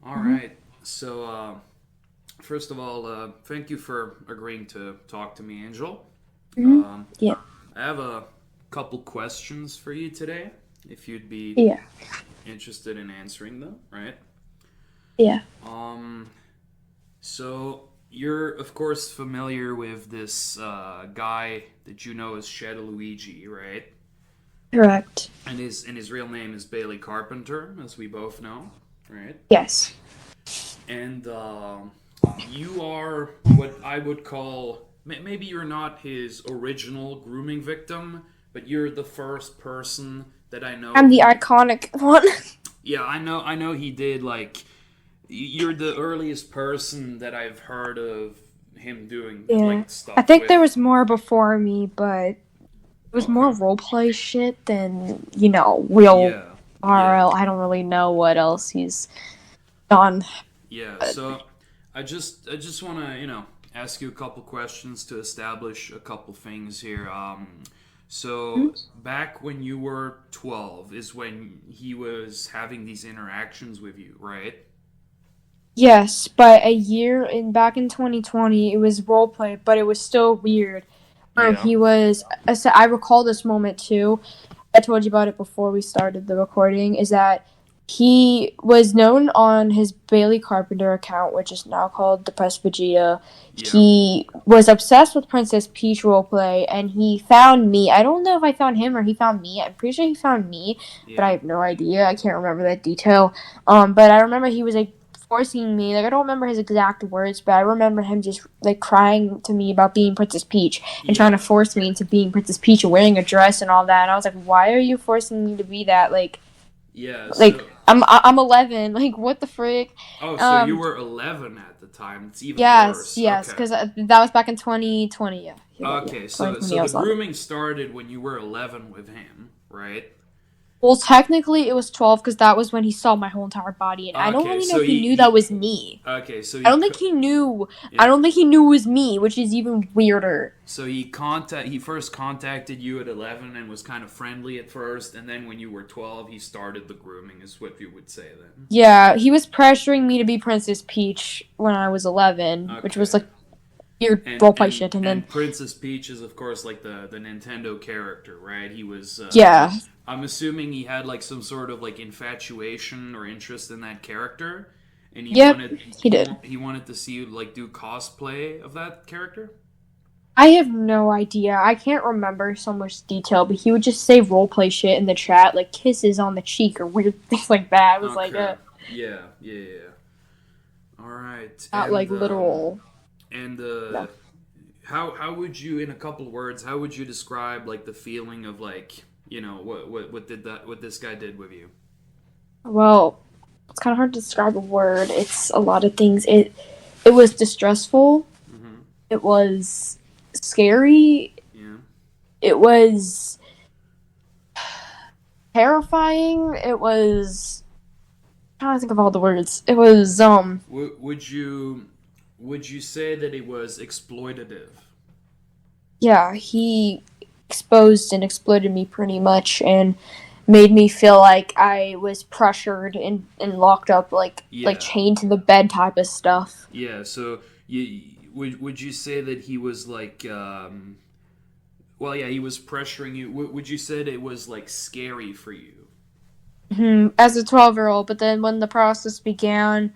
All Hmm. right. So, first of all, thank you for agreeing to talk to me, Angel. Hmm. Um, Yeah. I have a couple questions for you today, if you'd be Yeah. interested in answering them, right? Yeah. Um, so you're of course familiar with this guy that you know as Shadowluigi, right? Correct. And his real name is Bailey Carpenter, as we both know, right? Yes. And you are what I would call maybe you're not his original grooming victim, but you're the first person that I I'm know. the iconic one. Yeah, I know he did like you're the earliest person that I've heard of him doing Yeah. like I stuff think there with. was more before me, but it was Okay. more roleplay shit than, real Yeah. Yeah. RL. I don't really know what else he's done. Yeah. But So I just want to, ask you a couple questions to establish a couple things here. So back when you were 12 is when he was having these interactions with you, right? yes, but back in 2020, it was roleplay, but it was still weird. Where Yeah. he was, I recall this moment too. I told you about it before we started the recording. Is that he was known on his Bailey Carpenter account, which is now called Depressed Vegeta. Yeah. He was obsessed with Princess Peach roleplay, and he found me. I don't know if I found him or he found me. I'm pretty sure he found me, but I Yeah. have no idea. I can't remember that detail. But I remember he was like forcing me. Like I don't remember his exact words, but I remember him just like crying to me about being Princess Peach and trying to Yeah. force me into being Princess Peach and wearing a dress and all that. And I was like, why are you forcing me to be that? Yeah. Like So I'm 11. Like what the frick? oh, so you Um, were 11 at the time. It's even yes, worse. yes, Okay. because that was back in 2020. Yeah, yeah, Okay, so 2020. so I the was 11. grooming started when you were 11 with him, right? Well, technically it was 12 because that was when he saw my whole entire body, and I don't Okay, really know so if he he knew that he was me. okay, so I he don't think he knew. I yeah. don't think he knew it was me, which is even weirder. So he first contacted you at 11 and was kind of friendly at first, and then when you were 12, he started the grooming is what you would say then. Yeah, he was pressuring me to be Princess Peach when I was 11, which was Okay. like weird And roleplay and shit. And then, and Princess Peach is of course like the Nintendo character, right? He was yeah, I'm assuming he had like some sort of like infatuation or interest in that character, and he yep, wanted he he did. wa- he wanted to see you like do cosplay of that character. I have no idea. I can't remember so much detail, but he would just say roleplay shit in the chat, like kisses on the cheek or weird things like that. It was like, Okay. Yeah. Yeah. Yeah. All right. not like literal. And No. how would you in a couple of words how would you describe like the feeling of like what this guy did with you? Well, it's kind of hard to describe a word. It's a lot of things. It was distressful. Mm-hmm. It was scary. Yeah. It was terrifying. It was I'm trying to think of all the words. It was Would you say that it was exploitative? yeah, he exposed and exploited me pretty much and made me feel like I was pressured and locked up like Yeah. chained to the bed type of stuff. Yeah. So would you say that he was like well yeah he was pressuring you? Would you say that it was like scary for you? As a 12-year-old, but then when the process began,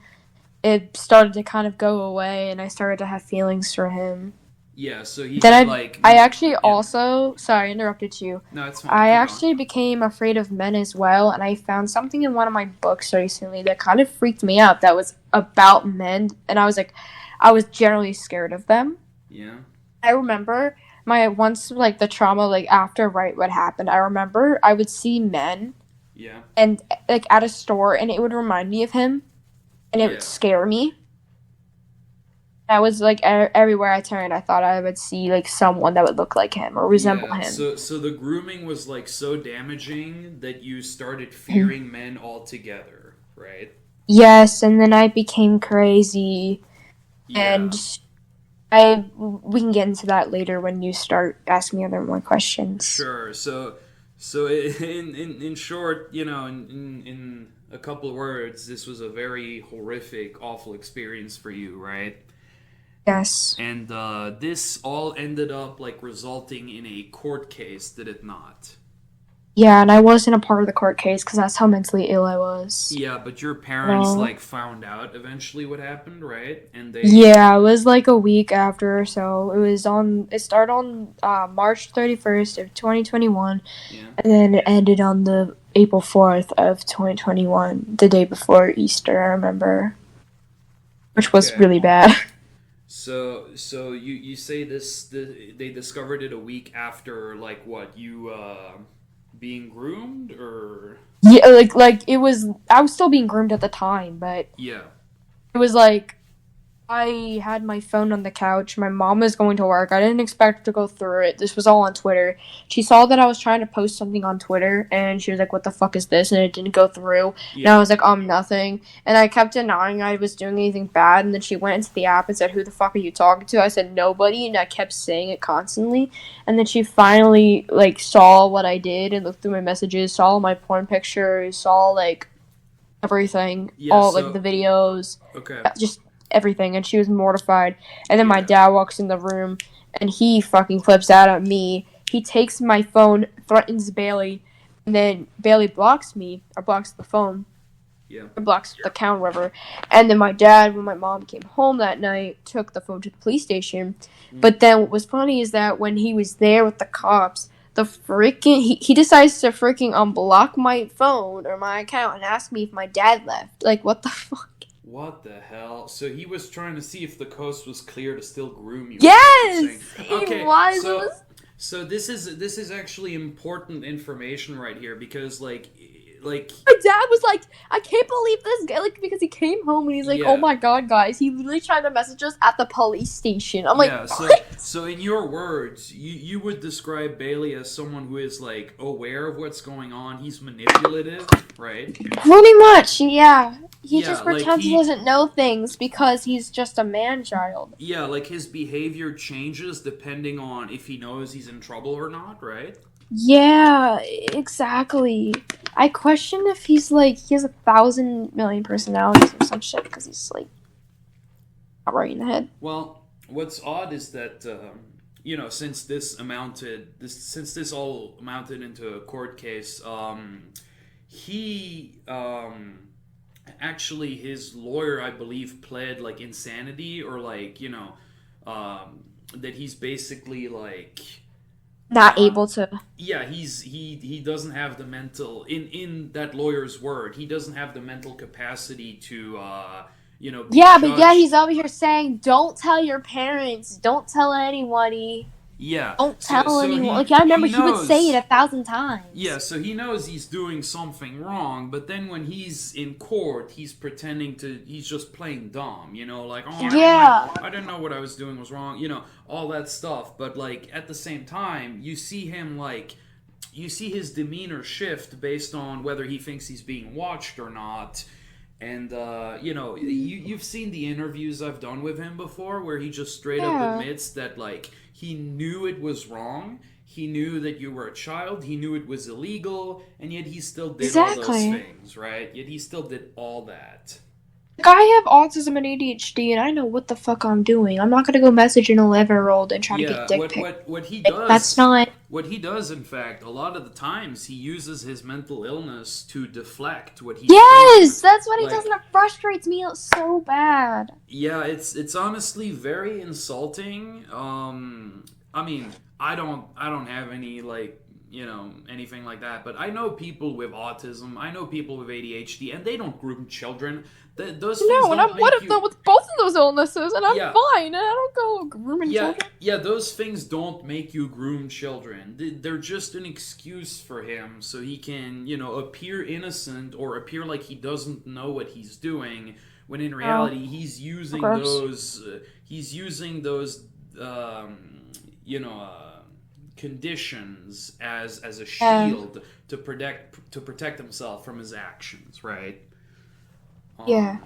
it started to kind of go away and I started to have feelings for him. Yeah. So he had Then like I actually yeah. also, sorry, I interrupted you. No, it's fine. I Keep going. actually became afraid of men as well, and I found something in one of my books recently that kind of freaked me out that was about men, and I was like, I was generally scared of them. Yeah. I remember my once, like, the trauma, like, after right what happened, I remember I would see men, Yeah. and, like, at a store, and it would remind me of him, and it would Yeah. scare me. I was like everywhere I turned, I thought I would see like someone that would look like him or resemble Yeah, him. so the grooming was like so damaging that you started fearing men altogether, right? Yes, and then I became crazy, and Yeah, we can get into that later when you start asking me other more questions. sure. So in short, in a couple of words, this was a very horrific, awful experience for you, right? Yes. And this all ended up like resulting in a court case, did it not? Yeah, and I wasn't a part of the court case because that's how mentally ill I was. Yeah, but your parents like found out eventually what happened, right? And they Yeah, it was like a week after or so. It started on March 31st of 2021, yeah. and then it ended on the April 4th of 2021, the day before Easter, I remember, which was really bad. So you say they discovered it a week after like what you being groomed or Yeah, like it was. I was still being groomed at the time, but yeah. it was like I had my phone on the couch. My mom was going to work. I didn't expect her to go through it. This was all on Twitter. She saw that I was trying to post something on Twitter, and she was like, "What the fuck is this?" And it didn't go through. Yeah. And I was like, nothing." And I kept denying I was doing anything bad. And then she went into the app and said, "Who the fuck are you talking to?" I said, "Nobody." And I kept saying it constantly. And then she finally like saw what I did and looked through my messages, saw my porn pictures, saw like everything, all like the videos. Okay. Just everything, and she was mortified. And then my Yeah. dad walks in the room, and he fucking flips out at me. He takes my phone, threatens Bailey, and then Bailey blocks me, or blocks the phone, Yeah. or blocks the account, whatever. And then my dad, when my mom came home that night, took the phone to the police station. But then what was funny is that when he was there with the cops, he decides to freaking unblock my phone or my account and ask me if my dad left. Like, what the fuck? What the hell? So he was trying to see if the coast was clear to still groom you. Yes, okay, he was. So this is actually important information right here because like my dad was like, I can't believe this guy, like, because he came home and he's like, oh my god, guys, he literally tried to message us at the police station. I'm like, what? So in your words, you would describe Bailey as someone who is like aware of what's going on. He's manipulative, right? Pretty much, yeah. He just pretends he doesn't know things because he's just a man-child. Yeah, like his behavior changes depending on if he knows he's in trouble or not, right? Yeah, exactly. I question if he has 1,000 million personalities or some shit because he's like not right in the head. Well, what's odd is that since this all amounted into a court case, he actually his lawyer, I believe, pled like insanity or like that he's basically like not able to. Yeah, he doesn't have the mental in that lawyer's word. He doesn't have the mental capacity to Yeah, but yeah, he's over here saying, "Don't tell your parents. Don't tell anybody." Yeah. Don't tell anyone. Like I remember he would say it 1,000 times. Yeah, so he knows he's doing something wrong, but then when he's in court, he's just playing dumb, like, I didn't know what I was doing was wrong, all that stuff. But like at the same time, you see his demeanor shift based on whether he thinks he's being watched or not. And, you've seen the interviews I've done with him before where he just straight up admits that, like, he knew it was wrong. He knew that you were a child. He knew it was illegal. And yet he still did all those things, right? Yet he still did all that. Like, I have autism and ADHD, and I know what the fuck I'm doing. I'm not gonna go message an 11-year-old and try to get dick pic. What he does... That's not... What he does, in fact, a lot of the times, he uses his mental illness to deflect what he's doing. That's what he does, and it frustrates me so bad. Yeah, it's honestly very insulting. I mean, I don't have any, anything like that, but I know people with autism, I know people with ADHD, and they don't groom children. Those things and I'm with both of those illnesses, and I'm fine, and I don't go grooming children. Yeah, those things don't make you groom children. They're just an excuse for him so he can, appear innocent or appear like he doesn't know what he's doing, when in reality he's using those conditions as a shield to protect himself from his actions, right? Yeah.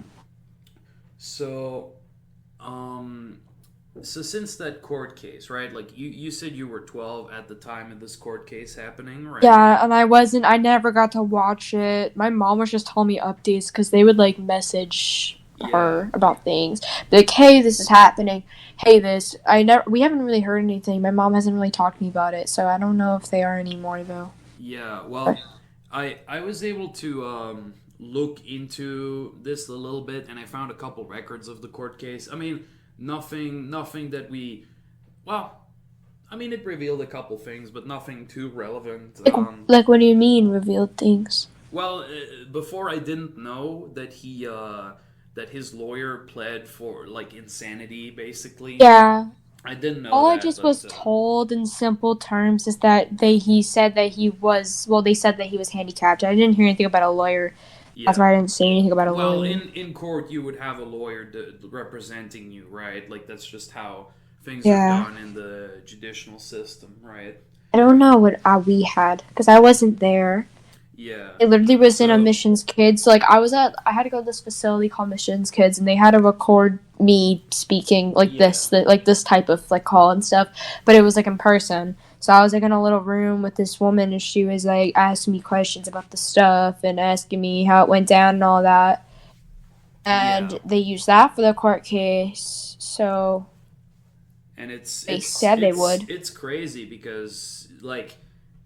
So, So since that court case, right? Like you said you were 12 at the time of this court case happening, right? Yeah, and I never got to watch it. My mom was just telling me updates because they would like message Yeah. her about things. Like, hey, this is happening. Hey, this. We haven't really heard anything. My mom hasn't really talked to me about it, so I don't know if they are anymore though. Yeah, well, I was able to look into this a little bit, and I found a couple records of the court case. I mean, nothing that we, well, I mean, it revealed a couple things, but nothing too relevant. Like what do you mean revealed things? Well, before I didn't know that that his lawyer pled for like insanity, basically. Yeah. I didn't know All I that, just but was told in simple terms is that he said that he was they said that he was handicapped. I didn't hear anything about a lawyer. yeah. That's why I didn't say anything about a Well, lawyer. in court, you would have a lawyer representing you, right? Like that's just how things Yeah. are done in the judicial system, right? I don't know what we had because I wasn't there. Yeah. It literally was in a So- Missions Kids. So, like I had to go to this facility called Missions Kids, and they had to record me speaking like Yeah. this type of like call and stuff. But it was like in person. So I was like in a little room with this woman, and she was like asking me questions about the stuff and asking me how it went down and all that. And Yeah. they used that for the court case. So And They said they it's, would. It's crazy because like,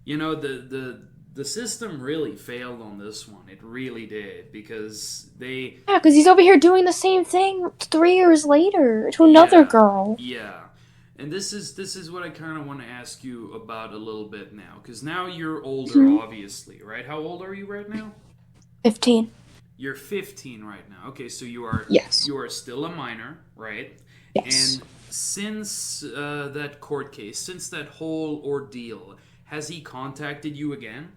you know, the system really failed on this one. It really did because they yeah, because he's over here doing the same thing 3 years later to another Yeah. girl. Yeah. And this is what I kind of want to ask you about a little bit now, because now you're older, Mhm. obviously, right? How old are you right now? 15. You're 15 right now. Okay, so you are Yes. still a minor, right? Yes. And since that court case, since that whole ordeal, has he contacted you again?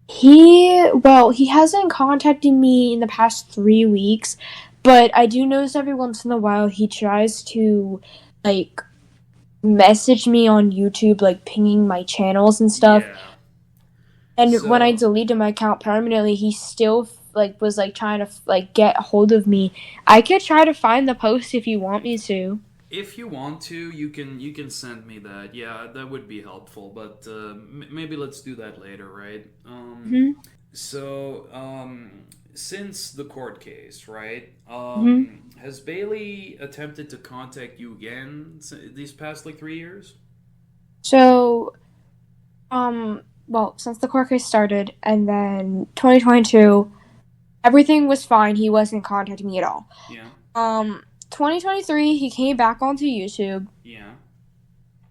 He hasn't contacted me in the past 3 weeks, but I do notice every once in a while he tries to, like, message me on YouTube, like, pinging my channels and stuff. Yeah. And So- when I deleted my account permanently, he still, like, was, like, trying to, like, get a hold of me. I could try to find the post if you want me to. If you want to, you can send me that. Yeah, that would be helpful. But maybe let's do that later, right? Mhm. So, since the court case, right? Has Bailey attempted to contact you again these past like 3 years? So, since the court case started, and then 2022, everything was fine. He wasn't contacting me at all. Yeah. 2023, he came back onto YouTube, Yeah.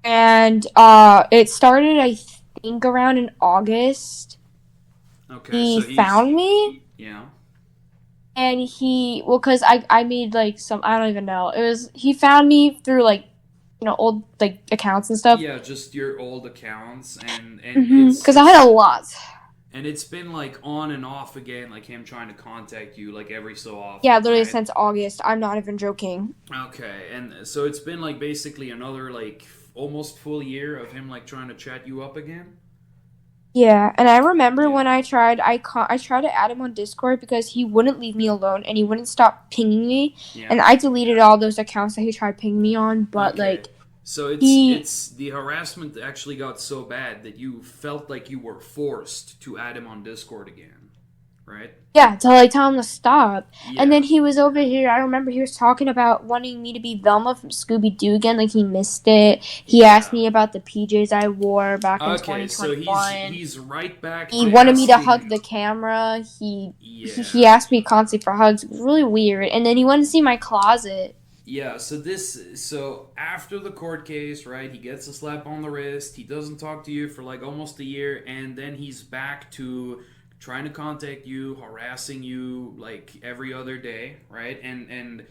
and it started, I think, around in August. Okay. He so he's, found me, Yeah. and because I made, like, I don't even know. He found me through, like, old, like, accounts and stuff. Yeah, just your old accounts and Because I had a lot. And it's been like on and off again, like him trying to contact you like every so often. Yeah, literally right? since August. I'm not even joking. Okay, and so it's been like basically another like almost full year of him like trying to chat you up again. Yeah, and I remember Yeah. when I tried to add him on Discord because he wouldn't leave me alone and he wouldn't stop pinging me. Yeah. And I deleted all those accounts that he tried pinging me on, but Okay. like So he- it's the harassment actually got so bad that you felt like you were forced to add him on Discord again, right? yeah, to like tell him to stop. Yeah. And then he was over here. I remember he was talking about wanting me to be Velma from Scooby Doo again, like he missed it. He Yeah. asked me about the PJs I wore back in Okay, so 2021. he's right back. He to wanted me to asking- hug the camera. Yeah. He asked me constantly for hugs. It was really weird. And then he wanted to see my closet. Yeah, so after the court case, right, he gets a slap on the wrist, he doesn't talk to you for like almost a year, and then he's back to trying to contact you, harassing you like every other day, right? And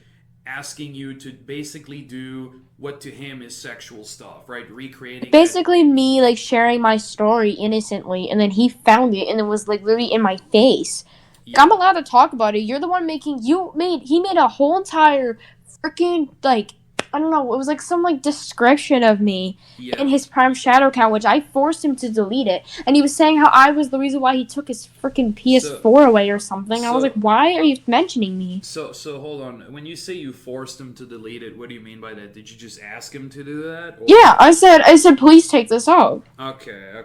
asking you to basically do what to him is sexual stuff, right? Recreating Basically me like sharing my story innocently, and then he found it and it was like literally in my face. Yeah. I'm allowed to talk about it. You're the one he made a whole entire freaking like I don't know, it was like some like description of me Yeah. in his Prime Shadow account, which I forced him to delete it. And he was saying how I was the reason why he took his freaking So PS4 away or something. I was like, so why are you mentioning me? so hold on. When you say you forced him to delete it, what do you mean by that? Did you just ask him to do that? Yeah, I said, please take this out. Okay.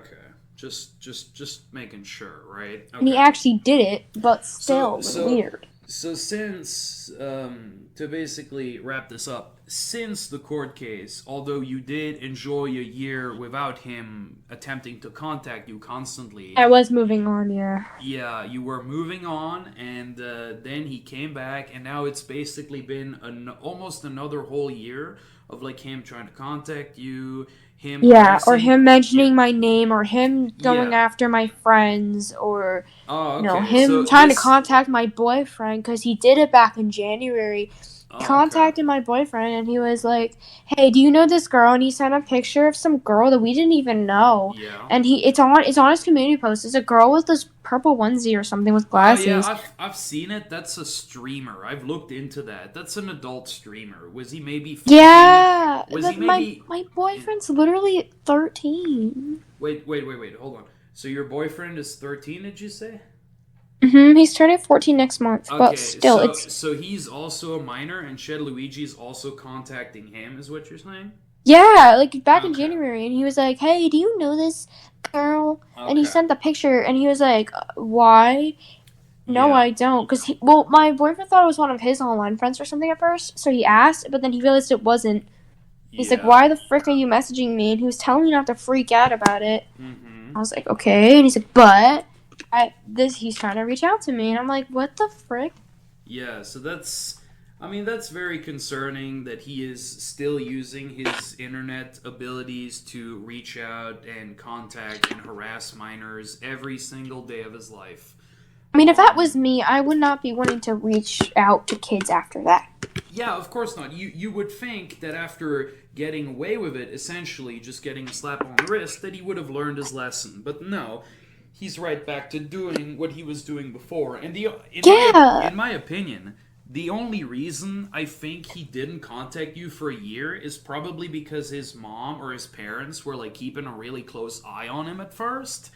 Just making sure, right? And he Okay. actually did it, but still, it was So weird. So since to basically wrap this up, since the court case, although you did enjoy a year without him attempting to contact you constantly, I was moving on, yeah. yeah, you were moving on, and then he came back, and now it's basically been almost another whole year of like him trying to contact you, him Yeah, or harassing. him mentioning my name, or him going Yeah. after my friends, or Oh, you know, okay. him So trying to this. contact my boyfriend because he did it back in January. He Oh, okay. contacted my boyfriend and he was like, "Hey, do you know this girl?" And he sent a picture of some girl that we didn't even know. Yeah. And it's on his community post. It's a girl with this purple onesie or something with Oh yeah, glasses. I've seen it. That's a streamer. I've looked into that. That's an adult streamer. Was he maybe faking? Yeah, Was he my maybe? boyfriend's literally 13. Wait. Hold on. So your boyfriend is 13? Did you say? He's turning 14 next month, but Okay. still, So it's so he's also a minor, and Shadowluigi is also contacting him. Is what you're saying? yeah, like back in Okay. January, and he was like, "Hey, do you know this girl?" And he Okay. sent the picture, and he was like, "Why?" No, Yeah. I don't, because my boyfriend thought it was one of his online friends or something at first, so he asked, but then he realized it wasn't. He's like, Yeah. "Why the frick are you messaging me?" And he was telling me not to freak out about it. I Mm-hmm. was like, "Okay," and he's like, "But he's trying to reach out to me," and I'm like, "What the frick?" Yeah, so that's, I mean, that's very concerning that he is still using his internet abilities to reach out and contact and harass minors every single day of his life. I mean, if that was me, I would not be wanting to reach out to kids after that. Yeah, of course not. You would think that after getting away with it, essentially just getting a slap on the wrist, that he would have learned his lesson. But no, he's right back to doing what he was doing before. And Yeah. in my opinion, the only reason I think he didn't contact you for a year is probably because his mom or his parents were like keeping a really close eye on him at first.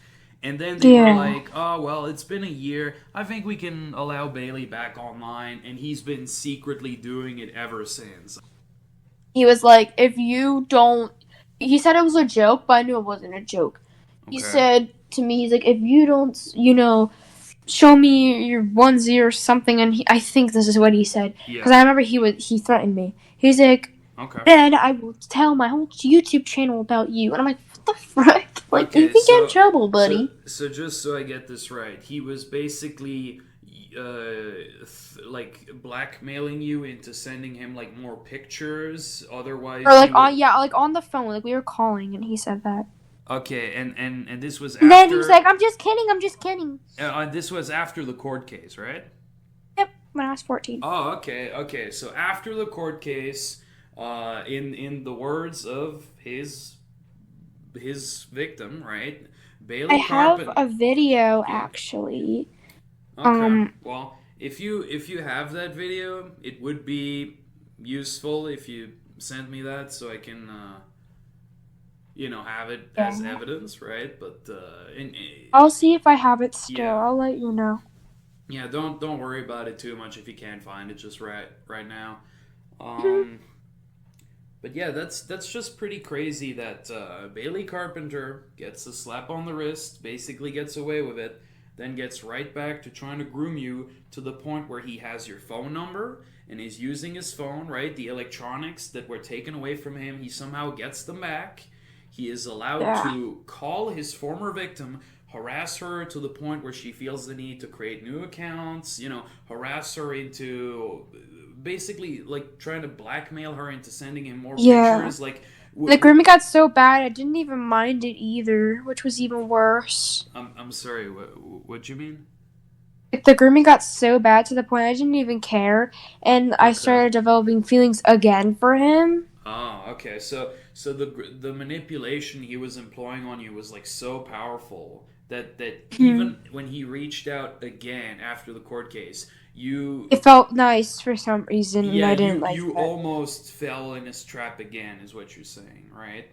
And then they were Yeah. like, "Oh well, it's been a year. I think we can allow Bailey back online," and he's been secretly doing it ever since. He was like, if you don't. He said it was a joke, but I knew it wasn't a joke. He Okay. said to me, he's like, if you don't, show me your onesie or something, and I think this is what he said. Yeah. Because I remember he threatened me. He's like, Okay. then I will tell my whole YouTube channel about you. And I'm like, what the frick? Like, you Okay. can get in trouble, So buddy. so just so I get this right, he was basically like blackmailing you into sending him like more pictures. Otherwise, Or he like, would. like on the phone. Like, we were calling, and he said that. Okay, and this was And then he's like, after. I'm just kidding, I'm just kidding. This was after the court case, right? Yep, when I was 14. Oh, okay. So after the court case, in the words of his victim, right, I Bailey have Carpenter. a video, Yeah. actually. Okay. Well, if you have that video, it would be useful if you send me that so I can have it as Yeah. evidence, right? But I'll see if I have it still. yeah. I'll let you know. Yeah, don't worry about it too much if you can't find it just right now. Mhm. But yeah, that's just pretty crazy that Bailey Carpenter gets a slap on the wrist, basically gets away with it, then gets right back to trying to groom you to the point where he has your phone number and he's using his phone, right? The electronics that were taken away from him, he somehow gets them back. He is allowed Yeah. to call his former victim, harass her to the point where she feels the need to create new accounts, harass her into basically like trying to blackmail her into sending him more Yeah. pictures. Like, The grooming got so bad, I didn't even mind it either, which was even worse. I'm sorry. What you mean? Like, the grooming got so bad to the point I didn't even care, and I Okay. started developing feelings again for him. Oh, okay. So the manipulation he was employing on you was like so powerful that even when he reached out again after the court case, You It felt nice for some reason, and yeah, I didn't you like you that. almost fell in his trap again, is what you're saying, right?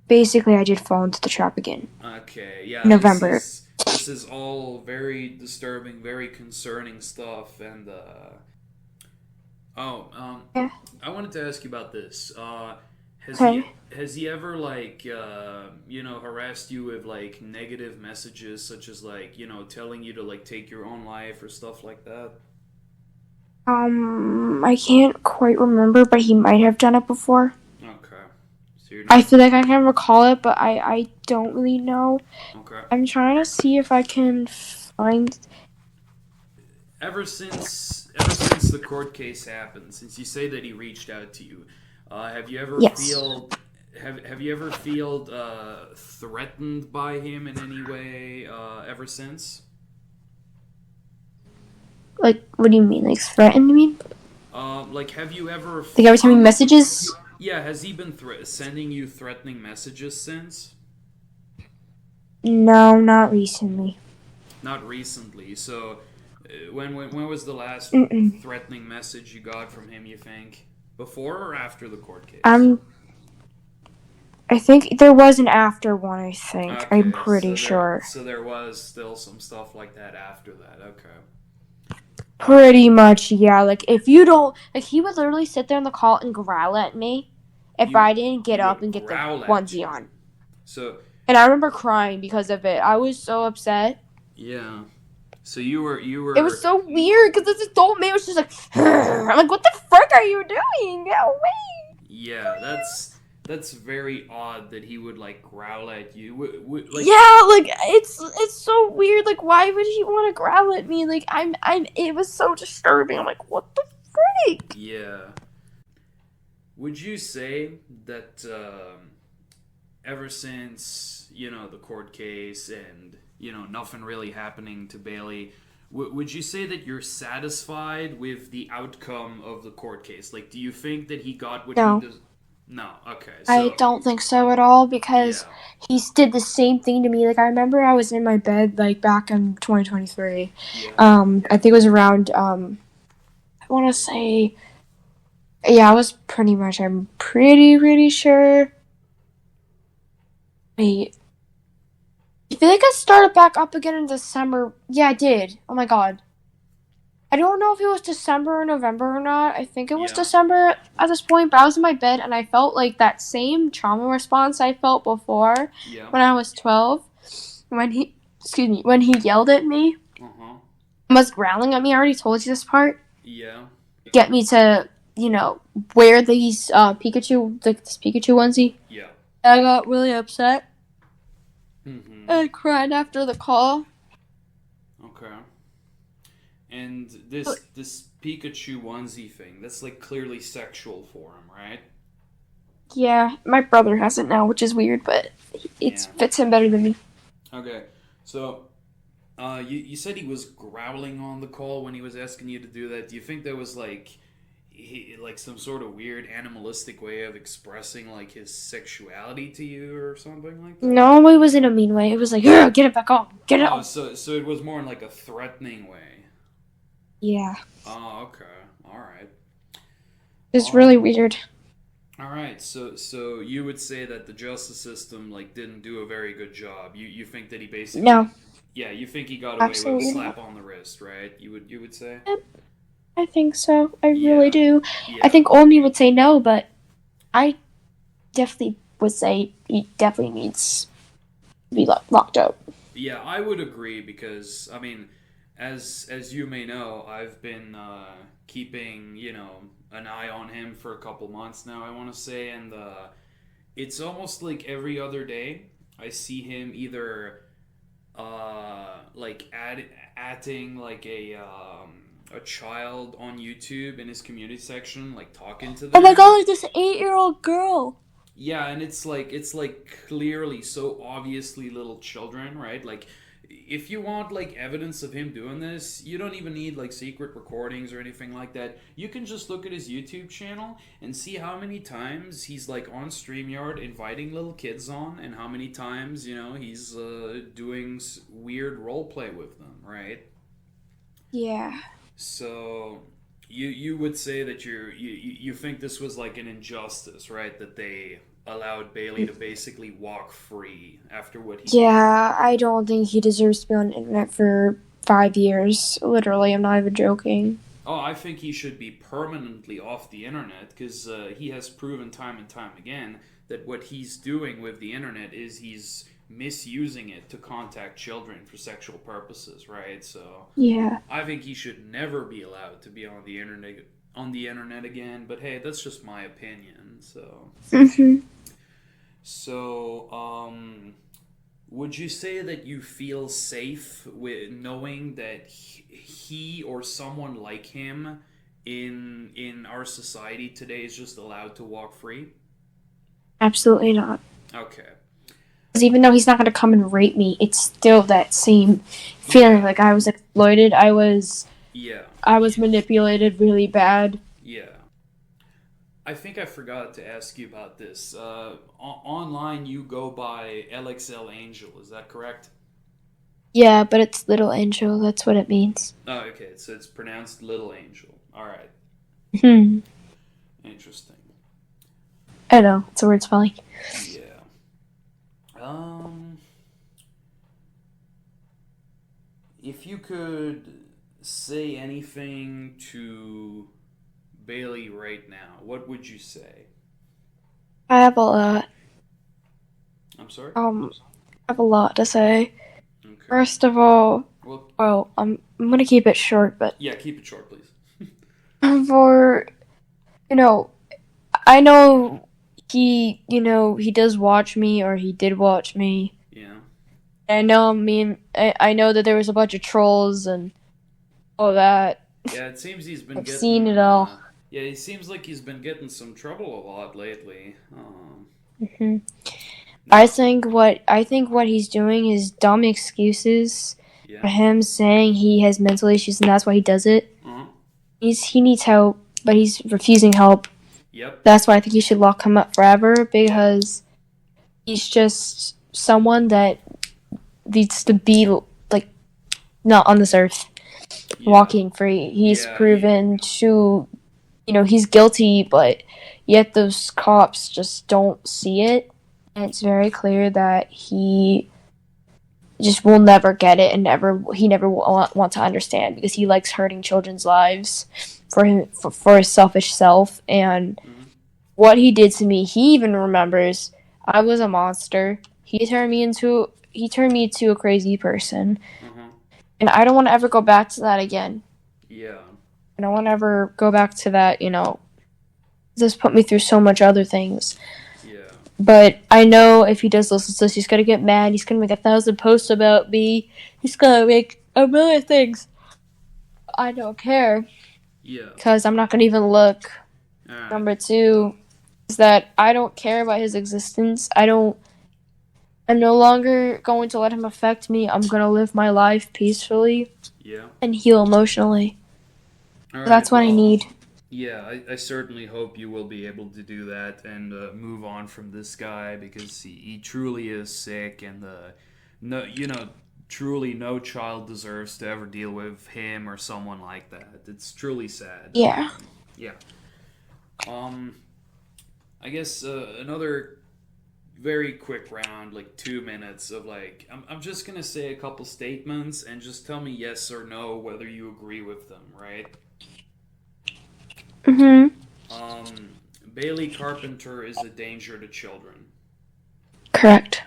Basically, I did fall into the trap again. Okay, yeah, November. this is all very disturbing, very concerning stuff, and oh, Yeah. I wanted to ask you about this. Has he Okay. has he ever like harassed you with like negative messages, such as like telling you to like take your own life or stuff like that? I can't quite remember, but he might have done it before. Okay, so you're I not feel like I can recall it, but I don't really know. okay. I'm trying to see if I can find. Ever since the court case happened, since you say that he reached out to you, have you ever Yes. feel have you ever feel threatened by him in any way ever since? Like, what do you mean? Like, threatened me? Like, have you ever Like, every time he messages? yeah, has he been sending you threatening messages since? No, not recently. Not recently. So, when was the last Mm-mm. threatening message you got from him? You think before or after the court case? I'm. I think there was an after one. I think I'm Okay, pretty sure. so there was still some stuff like that after that. Okay. Pretty much, yeah. Like, if you don't, like, he would literally sit there in the call and growl at me if You I didn't get he up would and get the growl at onesie you. on. So And I remember crying because of it. I was so upset. yeah. So you It was were so weird because this adult man was just like, I'm like, what the frick are you doing? Get away! yeah. That's very odd that he would like growl at you. Like Yeah, like it's so weird. Like, why would he want to growl at me? Like, I'm. It was so disturbing. I'm like, what the frick? yeah. Would you say that ever since the court case and nothing really happening to Bailey, would you say that you're satisfied with the outcome of the court case? Like, do you think that he got what he No, does? No. Okay. I So don't think so at all because yeah. he did the same thing to me. Like, I remember I was in my bed like back in 2023. Yeah. I think it was around I want to say, yeah, I was pretty much. I'm pretty sure. Wait, I feel like I started back up again in December. Yeah, I did. Oh my god. I don't know if it was December or November or not. I think it was Yeah. December at this point, but I was in my bed and I felt like that same trauma response I felt before Yeah. when I was 12. When he yelled at me, Uh-huh. was growling at me. I already told you this part. Yeah. Get me to, wear these Pikachu, this Pikachu onesie. Yeah. I got really upset. Mm-hmm. I cried after the call. Okay. And this Pikachu onesie thing, that's like clearly sexual for him, right? Yeah, my brother has it now, which is weird, but it fits him better than me. Okay. So, you said he was growling on the call when he was asking you to do that. Do you think that was like like some sort of weird animalistic way of expressing like his sexuality to you or something like that? No, it was in a mean way. It was like, get it back on. Get it Oh, on. so it was more in like a threatening way. Yeah. Oh, okay. All right. It's really weird. All right. So you would say that the justice system like didn't do a very good job. You think that he basically No. Yeah, you think he got away Absolutely with a not. slap on the wrist, right? You would say? Yep, I think so. I Yeah. really do. Yeah. I think Olmi would say no, but I definitely would say he definitely needs to be locked up. Yeah, I would agree because I mean, as you may know, I've been keeping an eye on him for a couple months now. I want to say, and it's almost like every other day I see him either like adding like a child on YouTube in his community section, like talking to them. Oh my god, like this 8-year-old girl. Yeah, and it's like clearly so obviously little children, right? Like if you want like evidence of him doing this, you don't even need like secret recordings or anything like that. You can just look at his YouTube channel and see how many times he's like on StreamYard inviting little kids on, and how many times he's doing weird role play with them, right? Yeah. So you would say that you think this was like an injustice, right? That they allowed Bailey to basically walk free after what he did. Yeah, I don't think he deserves to be on the internet for 5 years. Literally, I'm not even joking. Oh, I think he should be permanently off the internet because he has proven time and time again that what he's doing with the internet is he's misusing it to contact children for sexual purposes, right? So Yeah. I think he should never be allowed to be on the internet again. But hey, that's just my opinion. Mhm. So, would you say that you feel safe with knowing that he or someone like him in our society today is just allowed to walk free? Absolutely not. Okay. Because even though he's not going to come and rape me, it's still that same feeling. Yeah. Like I was exploited. Yeah. I was manipulated really bad. Yeah. I think I forgot to ask you about this. Online, you go by LXL Angel. Is that correct? Yeah, but it's little angel. That's what it means. Oh, okay. So it's pronounced Little Angel. All right. Hmm. Interesting. I know. It's a weird spelling. Yeah. Um, if you could say anything to Bailey right now, what would you say? I have a lot. I'm sorry? I have a lot to say. Okay. First of all, Well, I'm gonna keep it short, but yeah, keep it short, please. for you know, I know he does watch me, or he did watch me. Yeah. I know that there was a bunch of trolls and all that. Yeah, it seems he's been I've getting. seen it all. Yeah, it seems like he's been getting some trouble a lot lately. Hmm. I think what he's doing is dumb excuses for Yeah. him saying he has mental issues and that's why he does it. Uh-huh. He needs help, but he's refusing help. Yep. That's why I think you should lock him up forever, Yeah. because he's just someone that needs to be like not on this earth, Yeah. walking free. He's Yeah. proven to, he's guilty, but yet those cops just don't see it. And it's very clear that he just will never get it, and he never will want to understand, because he likes hurting children's lives for his selfish self. And Mhm. what he did to me, he even remembers. I was a monster. He turned me into a crazy person, Uh-huh. and I don't want to ever go back to that again. Yeah. I don't want to ever go back to that. This put me through so much other things. Yeah. But I know if he does listen to this, he's gonna get mad. He's gonna make 1,000 posts about me. He's gonna make a million things. I don't care, Yeah. because I'm not gonna even look. All right. Number 2 is that I don't care about his existence. I'm no longer going to let him affect me. I'm gonna live my life peacefully Yeah. and heal emotionally. All right. That's what I Well, need. yeah, I certainly hope you will be able to do that and move on from this guy, because he truly is sick, and truly no child deserves to ever deal with him or someone like that. It's truly sad. Yeah. Yeah. I guess another very quick round, like 2 minutes of like, I'm just gonna say a couple statements and just tell me yes or no whether you agree with them, right? Mhm. Bailey Carpenter is a danger to children. Correct.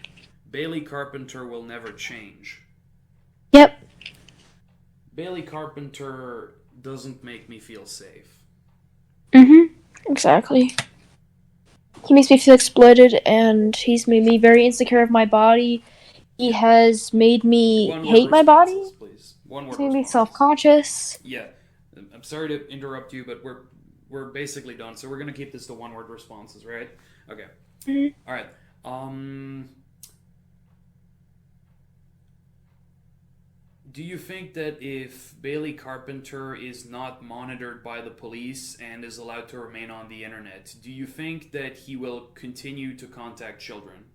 Bailey Carpenter will never change. Yep. Bailey Carpenter doesn't make me feel safe. Mhm. Exactly. He makes me feel exploited, and he's made me very insecure of my body. He has made me hate my body. Please. One word He's made me responses. self-conscious. Yeah. I'm sorry to interrupt you, but we're basically done, so we're gonna keep this to one-word responses, right? Okay. Mhm. All right. Do you think that if Bailey Carpenter is not monitored by the police and is allowed to remain on the internet, do you think that he will continue to contact children?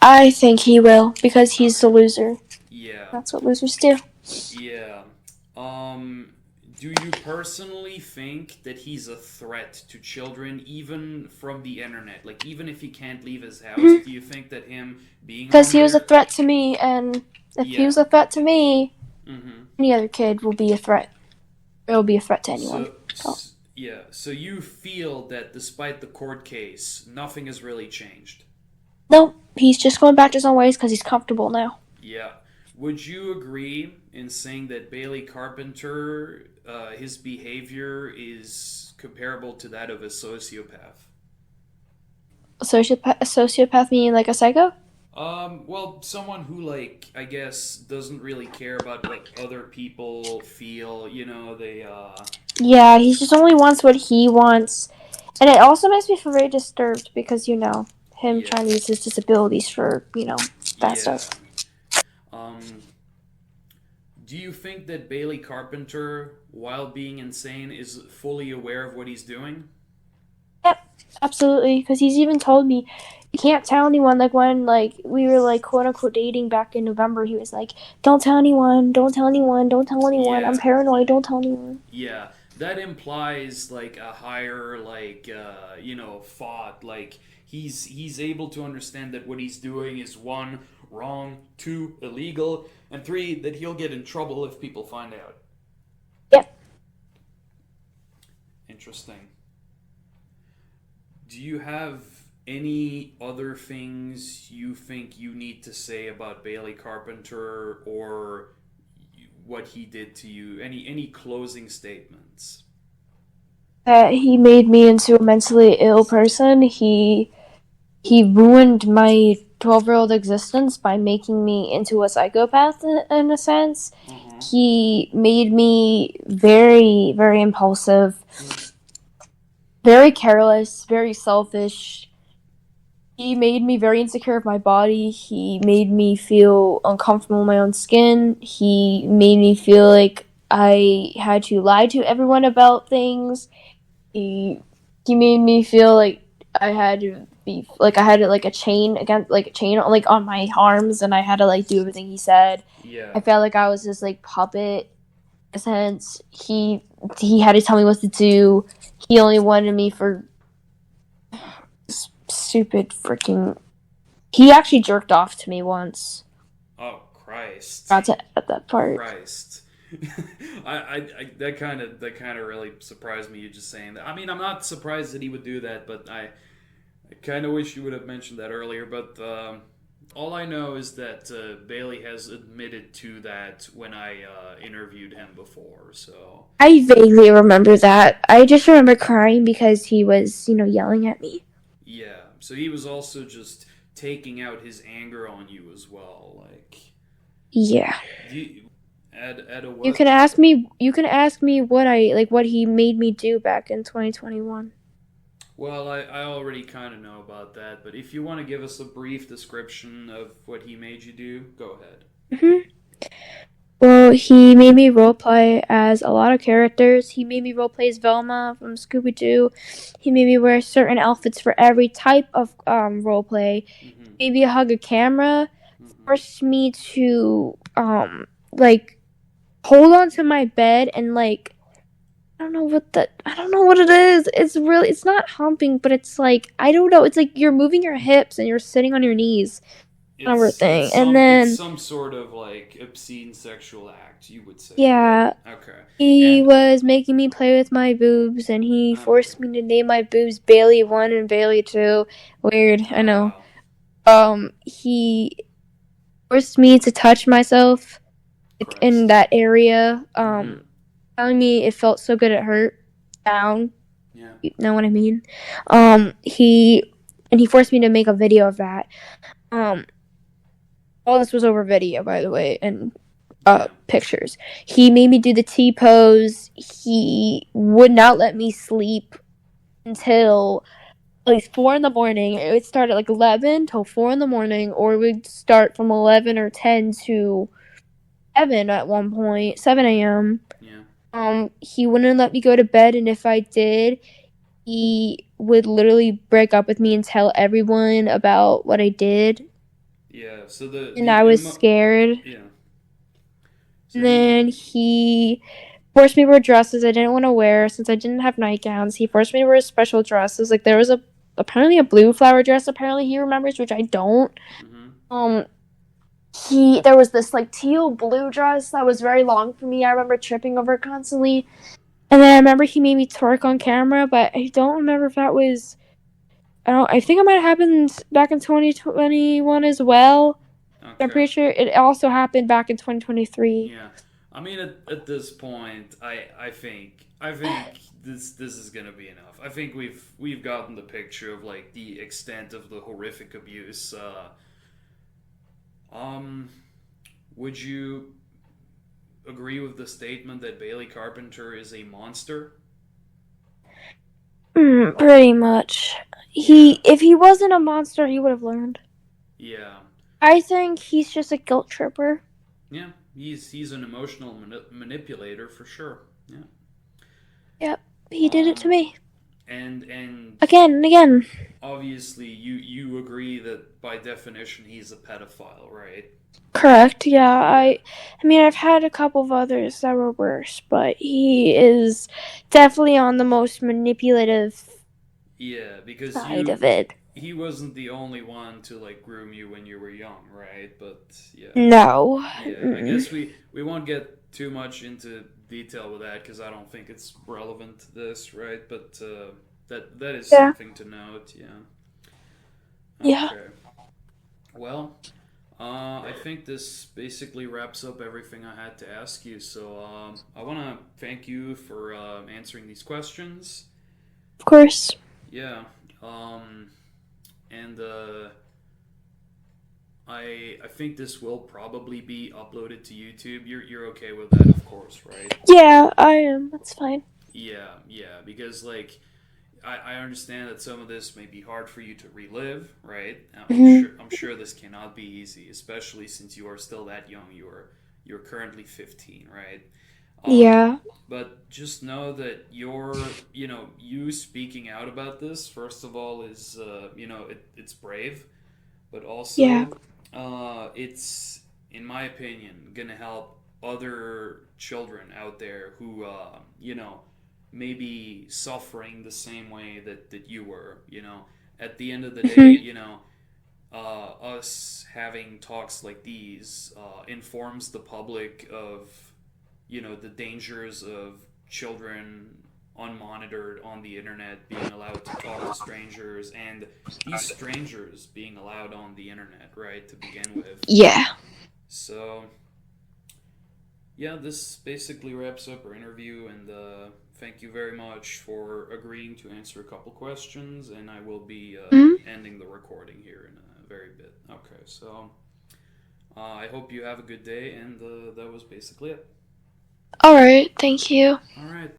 I think he will, because he's the loser. Yeah. That's what losers do. Yeah. Um, do you personally think that he's a threat to children, even from the internet? Like, even if he can't leave his house, do you think that him being Because on he was a there? threat to me, and if he Yeah. was a threat to me, Mm-hmm. any other kid will be a threat. It will be a threat to anyone. So, So, yeah. So you feel that despite the court case, nothing has really changed. no, he's just going back to his own ways because he's comfortable now. Yeah. Would you agree in saying that Bailey Carpenter, his behavior is comparable to that of a sociopath? A sociopath meaning like a psycho? Well, someone who, like, I guess, doesn't really care about what other people feel. You know, Yeah, he just only wants what he wants. And it also makes me feel very disturbed because, him yeah, trying to use his disabilities for, bad yeah. stuff. Um, do you think that Bailey Carpenter, while being insane, is fully aware of what he's doing? Yep, absolutely. Because he's even told me, you can't tell anyone. Like, when, like, we were, like, quote-unquote dating back in November, he was like, don't tell anyone, don't tell anyone, don't tell anyone. I'm Yeah, paranoid, don't tell anyone. yeah. That implies like a higher, like, thought. Like he's able to understand that what he's doing is one, wrong, two, illegal, and three, that he'll get in trouble if people find out. Yep. Interesting. Do you have any other things you think you need to say about Bailey Carpenter or what he did to you? Any closing statements? That he made me into a mentally ill person. He ruined my 12-year-old existence by making me into a psychopath in a sense. Uh-huh. He made me very, very impulsive, very careless, very selfish. He made me very insecure of my body. He made me feel uncomfortable in my own skin. He made me feel like I had to lie to everyone about things. He made me feel like I had to be like I had like a chain against like a chain like on my arms, and I had to like do everything he said. Yeah. I felt like I was this like puppet. In a sense, he had to tell me what to do. He only wanted me for stupid freaking. He actually jerked off to me once. Oh Christ! Got to at that part. Christ! That kind of really surprised me. You just saying that. I mean, I'm not surprised that he would do that, but I kind of wish you would have mentioned that earlier. But all I know is that Bailey has admitted to that when I interviewed him before. So I vaguely remember that. I just remember crying because he was, yelling at me. yeah, so he was also just taking out his anger on you as well. Like, Yeah. at a You what? can ask me. You can ask me what he made me do back in 2021. Well, I already kind of know about that, but if you want to give us a brief description of what he made you do, go ahead. hmm Well, he made me roleplay as a lot of characters. He made me roleplay as Velma from Scooby Doo. He made me wear certain outfits for every type of roleplay. Mm-hmm. Made me hug a camera. Mm-hmm. Forced me to like hold on to my bed and like I don't know what it is. It's not humping, but it's like I don't know. It's like you're moving your hips and you're sitting on your knees. Everything. And It's then some sort of like obscene sexual act, you would say. yeah, Okay. he And was making me play with my boobs, and he forced me to name my boobs Bailey 1 and Bailey 2. Weird, I know. He forced me to touch myself in that area, telling me it felt so good it hurt down. Yeah. You know what I mean? He forced me to make a video of that. All this was over video, by the way, and pictures. He made me do the T-pose. He would not let me sleep until like 4 in the morning. It would start at like 11 till 4 in the morning, or it would start from 11 or 10 to 7 at one point, 7 a.m. Yeah. He wouldn't let me go to bed, and if I did, he would literally break up with me and tell everyone about what I did. Yeah. And I was scared. Yeah. And then he forced me to wear dresses I didn't want to wear since I didn't have nightgowns. He forced me to wear special dresses. Like there was apparently a blue flower dress. Apparently he remembers, which I don't. Mm-hmm. There was this like teal blue dress that was very long for me. I remember tripping over it constantly. And then I remember he made me twerk on camera, but I don't remember if that was. I think it might have happened back in 2021 as well. Okay. I'm pretty sure it also happened back in 2023. Yeah, I mean, at this point, I think this is gonna be enough. I think we've gotten the picture of like the extent of the horrific abuse. Would you agree with the statement that Bailey Carpenter is a monster? Pretty much. If he wasn't a monster, he would have learned. Yeah. I think he's just a guilt tripper. Yeah, he's an emotional manipulator for sure. Yeah. Yep, he did it to me. And again and again. Obviously, you agree that by definition he's a pedophile, right? Correct. Yeah, I mean I've had a couple of others that were worse, but he is definitely on the most manipulative. Yeah, because side of it. He wasn't the only one to like groom you when you were young, right? But yeah. No. Yeah, I guess we won't get too much into detail with that because I don't think it's relevant to this, right? But that is something to note. Yeah. Okay. Yeah. Well, I think this basically wraps up everything I had to ask you. So I want to thank you for answering these questions. Of course. Yeah. And I think this will probably be uploaded to YouTube. You're okay with that, of course, right? Yeah, I am. That's fine. Yeah, because like I understand that some of this may be hard for you to relive, right? I'm sure this cannot be easy, especially since you are still that young. You're currently 15, right? Yeah. But just know that you speaking out about this, first of all, is it's brave, but also it's, in my opinion, gonna help other children out there who maybe suffering the same way that you were. At the end of the day, us having talks like these informs the public of the dangers of children unmonitored on the internet being allowed to talk to strangers, and these strangers being allowed on the internet, right, to begin with. Yeah. So yeah, this basically wraps up our interview, and thank you very much for agreeing to answer a couple questions, and I will be ending the recording here in a very bit. Okay, so I hope you have a good day, and that was basically it. Alright, thank you. Alright.